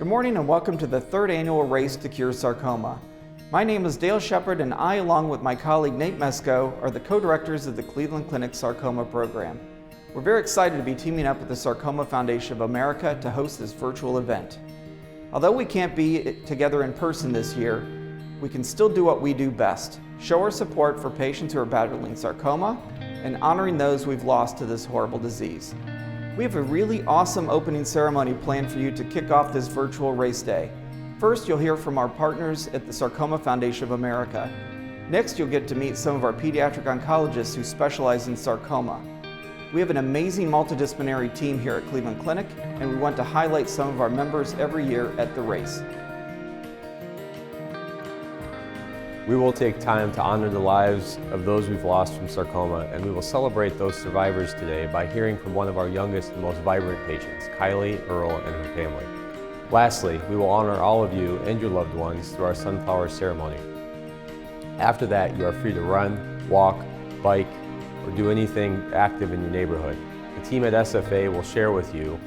Good morning and welcome to the third annual Race to Cure Sarcoma. My name is Dale Shepard and I, along with my colleague Nate Mesco, are the co-directors of the Cleveland Clinic Sarcoma program. We're very excited to be teaming up with the Sarcoma Foundation of America to host this virtual event. Although we can't be together in person this year, we can still do what we do best, show our support for patients who are battling sarcoma and honoring those we've lost to this horrible disease. We have a really awesome opening ceremony planned for you to kick off this virtual race day. First, you'll hear from our partners at the Sarcoma Foundation of America. Next, you'll get to meet some of our pediatric oncologists who specialize in sarcoma. We have an amazing multidisciplinary team here at Cleveland Clinic, and we want to highlight some of our members every year at the race. We will take time to honor the lives of those we've lost from sarcoma, and we will celebrate those survivors today by hearing from one of our youngest and most vibrant patients, Kylie, Earl, and her family. Lastly, we will honor all of you and your loved ones through our sunflower ceremony. After that, you are free to run, walk, bike, or do anything active in your neighborhood. The team at SFA will share with you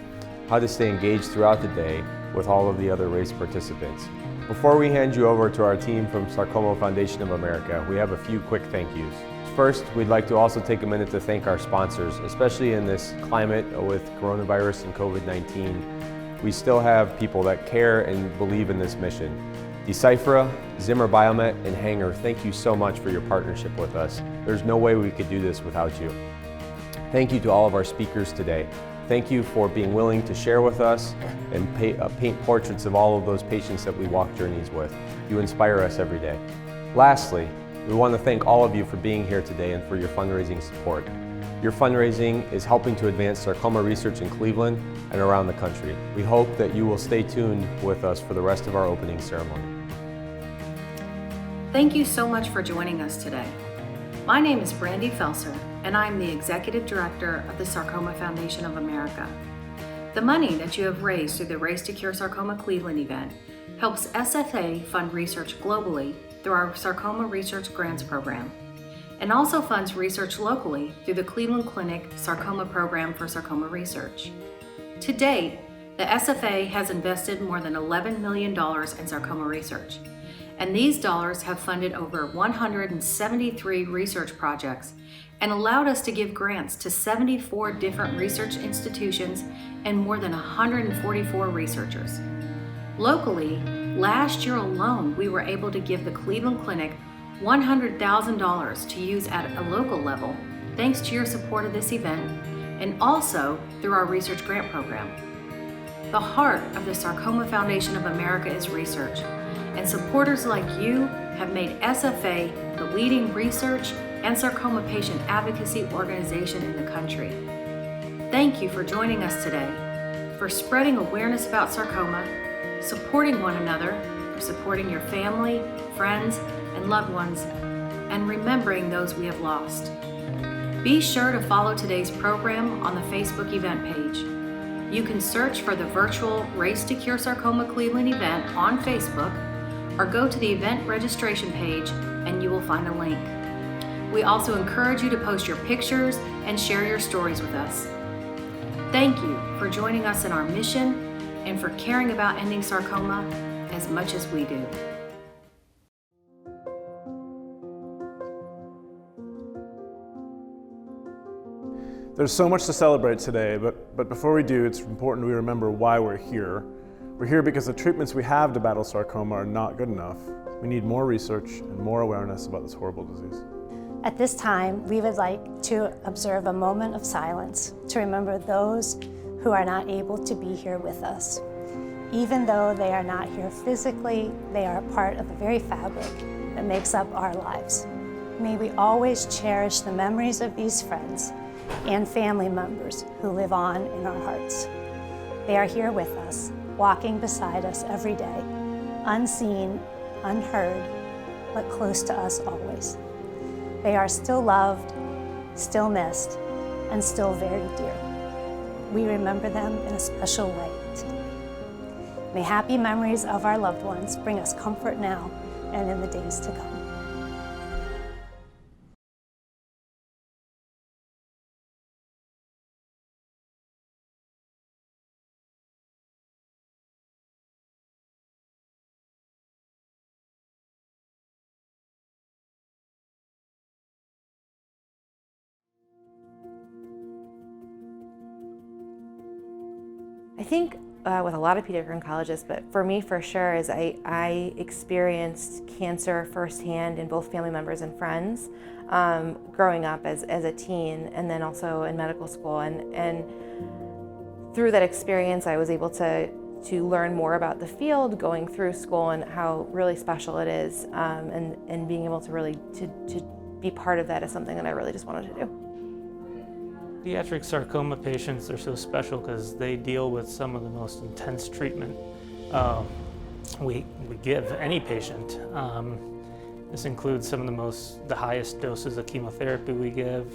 how to stay engaged throughout the day with all of the other race participants. Before we hand you over to our team from Sarcoma Foundation of America, we have a few quick thank yous. First, we'd like to also take a minute to thank our sponsors, especially in this climate with coronavirus and COVID-19. We still have people that care and believe in this mission. Deciphera, Zimmer Biomet, and Hanger, thank you so much for your partnership with us. There's no way we could do this without you. Thank you to all of our speakers today. Thank you for being willing to share with us and paint portraits of all of those patients that we walk journeys with. You inspire us every day. Lastly, we want to thank all of you for being here today and for your fundraising support. Your fundraising is helping to advance sarcoma research in Cleveland and around the country. We hope that you will stay tuned with us for the rest of our opening ceremony. Thank you so much for joining us today. My name is Brandi Felser, and I'm the Executive Director of the Sarcoma Foundation of America. The money that you have raised through the Race to Cure Sarcoma Cleveland event helps SFA fund research globally through our Sarcoma Research Grants Program, and also funds research locally through the Cleveland Clinic Sarcoma Program for Sarcoma Research. To date, the SFA has invested more than $11 million in sarcoma research, and these dollars have funded over 173 research projects and allowed us to give grants to 74 different research institutions and more than 144 researchers. Locally, last year alone, we were able to give the Cleveland Clinic $100,000 to use at a local level, thanks to your support of this event, and also through our research grant program. The heart of the Sarcoma Foundation of America is research, and supporters like you have made SFA the leading research and sarcoma patient advocacy organization in the country. Thank you for joining us today, for spreading awareness about sarcoma, supporting one another, for supporting your family, friends, and loved ones, and remembering those we have lost. Be sure to follow today's program on the Facebook event page. You can search for the virtual Race to Cure Sarcoma Cleveland event on Facebook, or go to the event registration page and you will find a link. We also encourage you to post your pictures and share your stories with us. Thank you for joining us in our mission and for caring about ending sarcoma as much as we do. There's so much to celebrate today, but before we do, it's important we remember why we're here. We're here because the treatments we have to battle sarcoma are not good enough. We need more research and more awareness about this horrible disease. At this time, we would like to observe a moment of silence to remember those who are not able to be here with us. Even though they are not here physically, they are a part of the very fabric that makes up our lives. May we always cherish the memories of these friends and family members who live on in our hearts. They are here with us, walking beside us every day, unseen, unheard, but close to us always. They are still loved, still missed, and still very dear. We remember them in a special way today. May happy memories of our loved ones bring us comfort now and in the days to come. I think with a lot of pediatric oncologists, but for me for sure, is I experienced cancer firsthand in both family members and friends growing up as a teen, and then also in medical school. And through that experience, I was able to learn more about the field going through school and how really special it is, and being able to really to be part of that is something that I really just wanted to do. Pediatric sarcoma patients are so special because they deal with some of the most intense treatment we give any patient. This includes some of the highest doses of chemotherapy we give,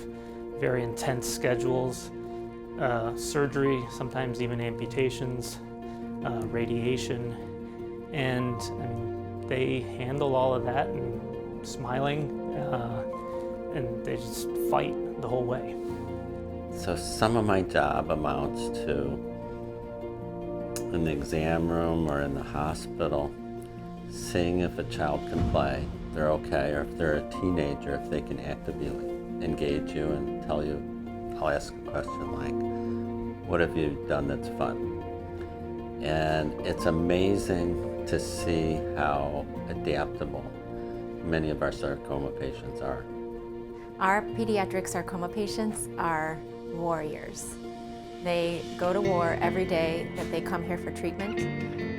very intense schedules, surgery, sometimes even amputations, radiation, and I mean, they handle all of that and smiling, and they just fight the whole way. So some of my job amounts to, in the exam room or in the hospital, seeing if a child can play, they're okay, or if they're a teenager, if they can actively engage you and tell you, I'll ask a question like, what have you done that's fun? And it's amazing to see how adaptable many of our sarcoma patients are. Our pediatric sarcoma patients are warriors. They go to war every day that they come here for treatment,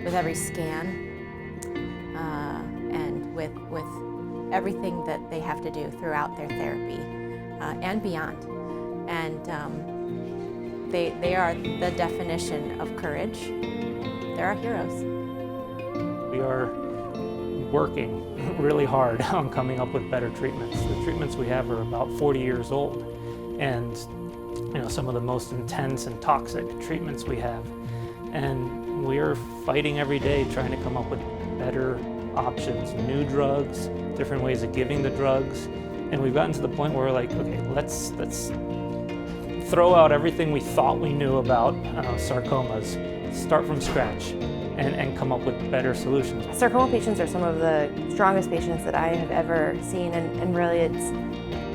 with every scan, and with everything that they have to do throughout their therapy and beyond. And they are the definition of courage. They're our heroes. We are working really hard on coming up with better treatments. The treatments we have are about 40 years old, and some of the most intense and toxic treatments we have. And we're fighting every day trying to come up with better options, new drugs, different ways of giving the drugs. And we've gotten to the point where we're like, okay, let's throw out everything we thought we knew about sarcomas, start from scratch, and come up with better solutions. Sarcoma patients are some of the strongest patients that I have ever seen, and really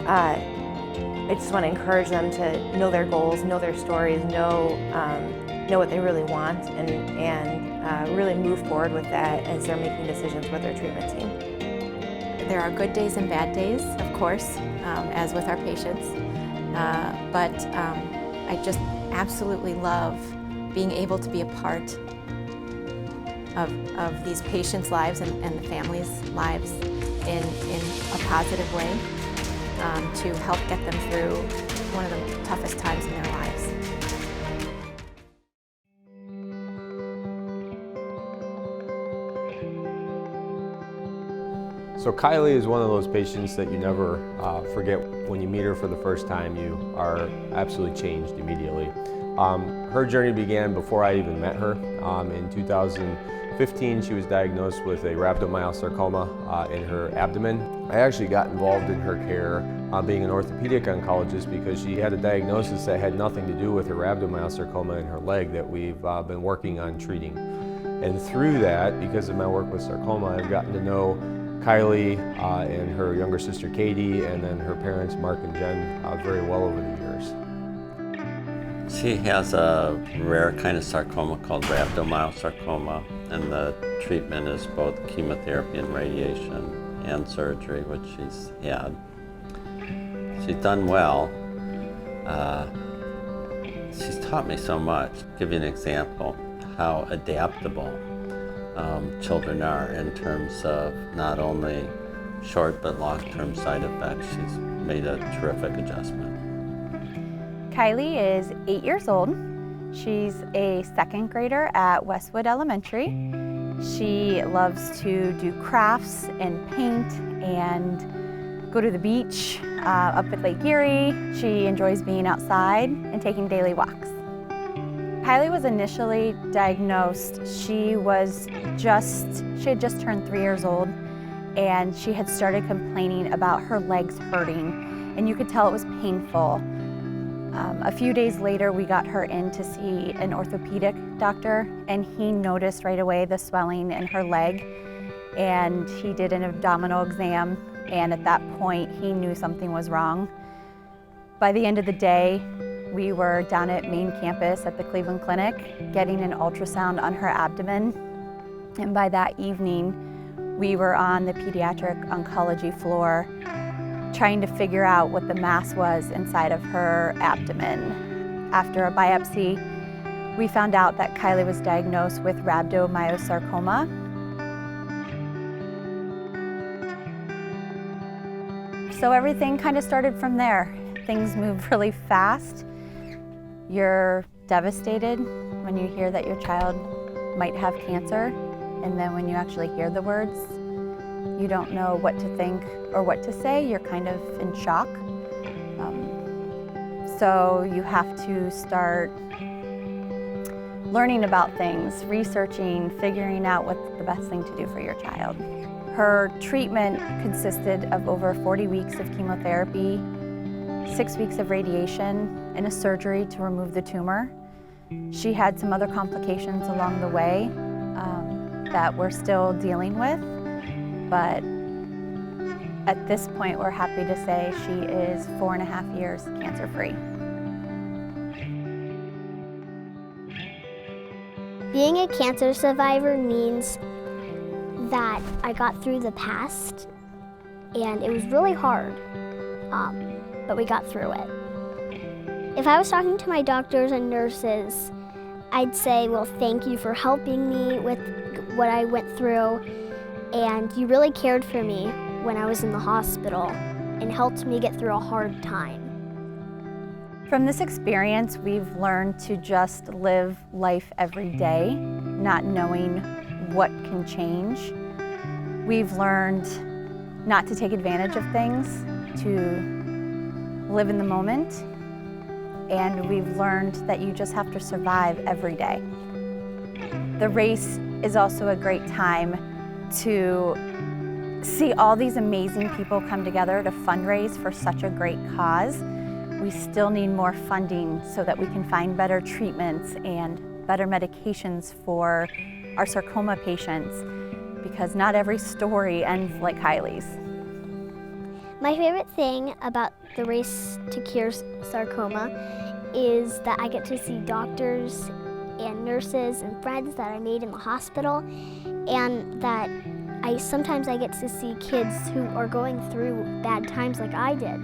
I just want to encourage them to know their goals, know their stories, know what they really want, and really move forward with that as they're making decisions with their treatment team. There are good days and bad days, of course, as with our patients, but I just absolutely love being able to be a part of these patients' lives and the families' lives in a positive way, to help get them through one of the toughest times in their lives. So Kylie is one of those patients that you never forget. When you meet her for the first time, you are absolutely changed immediately. Her journey began before I even met her. In 2015, she was diagnosed with a rhabdomyosarcoma in her abdomen. I actually got involved in her care being an orthopedic oncologist because she had a diagnosis that had nothing to do with her rhabdomyosarcoma in her leg that we've been working on treating. And through that, because of my work with sarcoma, I've gotten to know Kylie and her younger sister Katie, and then her parents Mark and Jenn very well over the years. She has a rare kind of sarcoma called rhabdomyosarcoma, and the treatment is both chemotherapy and radiation and surgery, which she's had. She's done well. She's taught me so much. I'll give you an example how adaptable children are in terms of not only short but long-term side effects. She's made a terrific adjustment. Kylie is 8 years old. She's a second grader at Westwood Elementary. She loves to do crafts and paint and go to the beach up at Lake Erie. She enjoys being outside and taking daily walks. Kylie was initially diagnosed. She had just turned 3 years old, and she had started complaining about her legs hurting, and you could tell it was painful. A few days later, we got her in to see an orthopedic doctor, and he noticed right away the swelling in her leg, and he did an abdominal exam, and at that point, he knew something was wrong. By the end of the day, we were down at main campus at the Cleveland Clinic getting an ultrasound on her abdomen. And by that evening, we were on the Pediatric Oncology floor trying to figure out what the mass was inside of her abdomen. After a biopsy, we found out that Kylie was diagnosed with rhabdomyosarcoma. So everything kind of started from there. Things move really fast. You're devastated when you hear that your child might have cancer, and then when you actually hear the words, you don't know what to think or what to say. You're kind of in shock. So you have to start learning about things, researching, figuring out what's the best thing to do for your child. Her treatment consisted of over 40 weeks of chemotherapy, 6 weeks of radiation, and a surgery to remove the tumor. She had some other complications along the way that we're still dealing with, but at this point we're happy to say she is 4.5 years cancer-free. Being a cancer survivor means that I got through the past, and it was really hard, but we got through it. If I was talking to my doctors and nurses, I'd say, well, thank you for helping me with what I went through, and you really cared for me when I was in the hospital and helped me get through a hard time. From this experience, we've learned to just live life every day, not knowing what can change. We've learned not to take advantage of things, to live in the moment, and we've learned that you just have to survive every day. The race is also a great time to see all these amazing people come together to fundraise for such a great cause. We still need more funding so that we can find better treatments and better medications for our sarcoma patients, because not every story ends like Kylie's. My favorite thing about the Race to Cure Sarcoma is that I get to see doctors and nurses and friends that I made in the hospital, and that sometimes I get to see kids who are going through bad times like I did.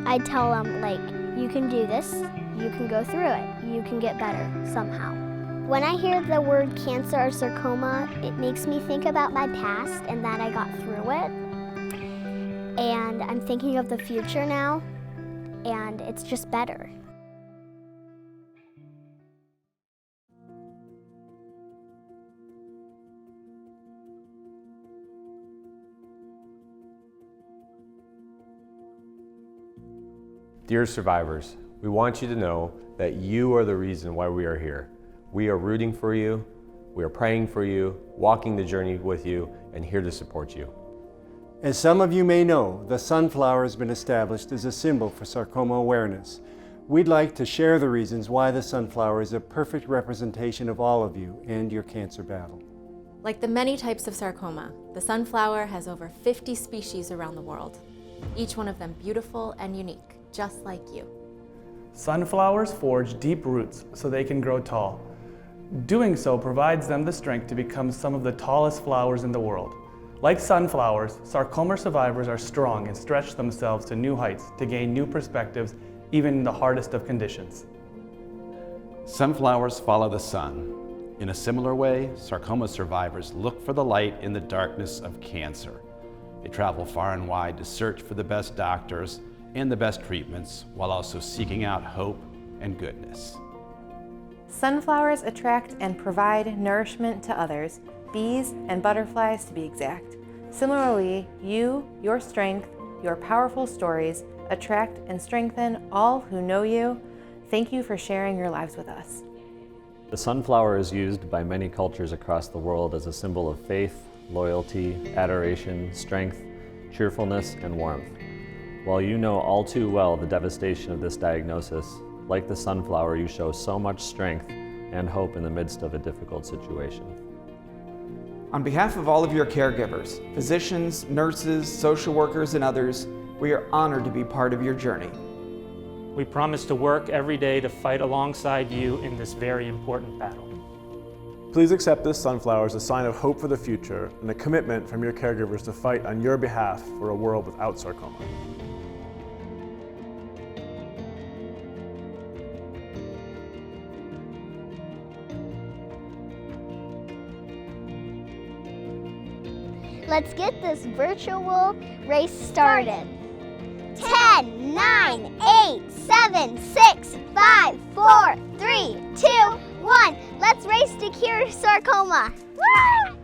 I tell them, like, you can do this, you can go through it, you can get better somehow. When I hear the word cancer or sarcoma, it makes me think about my past and that I got through it. And I'm thinking of the future now, and it's just better. Dear survivors, we want you to know that you are the reason why we are here. We are rooting for you, we are praying for you, walking the journey with you, and here to support you. As some of you may know, the sunflower has been established as a symbol for sarcoma awareness. We'd like to share the reasons why the sunflower is a perfect representation of all of you and your cancer battle. Like the many types of sarcoma, the sunflower has over 50 species around the world, each one of them beautiful and unique, just like you. Sunflowers forge deep roots so they can grow tall. Doing so provides them the strength to become some of the tallest flowers in the world. Like sunflowers, sarcoma survivors are strong and stretch themselves to new heights to gain new perspectives, even in the hardest of conditions. Sunflowers follow the sun. In a similar way, sarcoma survivors look for the light in the darkness of cancer. They travel far and wide to search for the best doctors and the best treatments, while also seeking out hope and goodness. Sunflowers attract and provide nourishment to others, bees and butterflies to be exact. Similarly, your strength, your powerful stories attract and strengthen all who know you. Thank you for sharing your lives with us. The sunflower is used by many cultures across the world as a symbol of faith, loyalty, adoration, strength, cheerfulness, and warmth. While you know all too well the devastation of this diagnosis, like the sunflower, you show so much strength and hope in the midst of a difficult situation. On behalf of all of your caregivers, physicians, nurses, social workers, and others, we are honored to be part of your journey. We promise to work every day to fight alongside you in this very important battle. Please accept this sunflower as a sign of hope for the future and a commitment from your caregivers to fight on your behalf for a world without sarcoma. Let's get this virtual race started. 10, 9, 8, 7, 6, 5, 4, 3, 2, 1. Let's race to cure sarcoma. Woo!